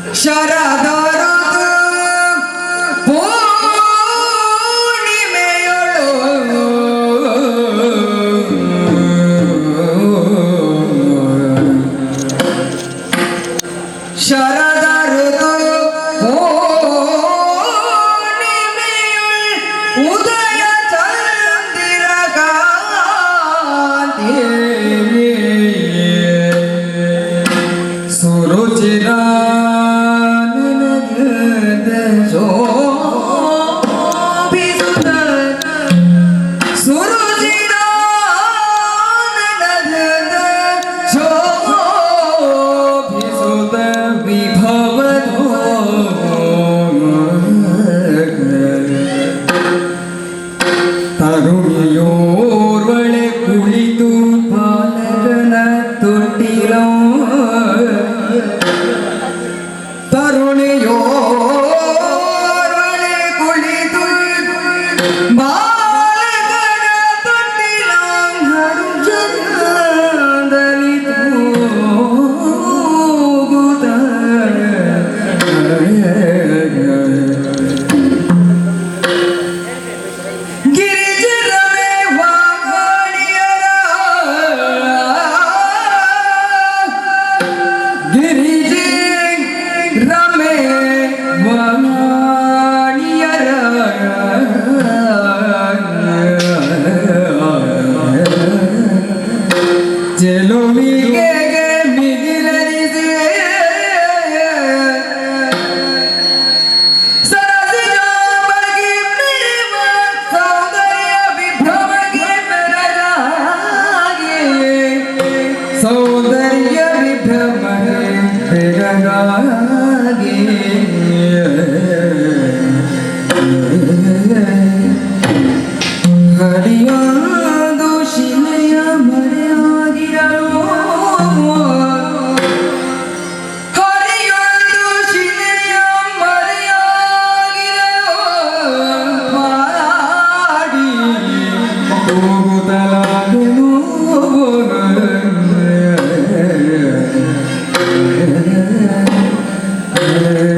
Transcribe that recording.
ಶರದರ ಪೂರ್ಣಿಮೆಯೊಳು ಶರದ ಋತು ಪೂರ್ಣಿಮೆಯೊಳು ಉದಯ ಚಂದಿರ ಕಾಂತಿ ಸುರುಚಿರ ತರುಣಿಯೋರ್ವಳೆ ಕುಳಿತು ಬಾಲಕನ ತೊಟ್ಟಿಲೋ ತರುಣಿಯೋರ್ವಳೆ ಕುಳಿತು ಬಾಲಕನ ತೊಟ್ಟಿಲೋ ಹರುಜನದಲ್ಲಿ ತೂಗುತ್ತ ಗಿರಿಜಿ ರಮೆ ವಾಣಿಯರ ಚೆಲುವಿಗೆ ಮಿಗಿಲರಿಸಿ ಸರಸಿಜ ಬಗಿ ಮಿರಿವ ಸೌಂದರ್ಯ ವಿಭ್ರಮಗೆ ಮೆರಗಾಗಿ ಸೌಂದರ್ಯ ವಿಭ್ರಮಗೆ ಬೆರಗಾಗಿ ಹರಿಯೊಂದು ಶಿಲೆಯ ಮರೆಯಾಗಿರಲು ಹರಿಯೊಂದು ಶಿಲೆಯ ಮರೆಯಾಗಿರಲು ಮಾಡಿ ಹೋಗುತ್ತಲಾಗಲು Yeah.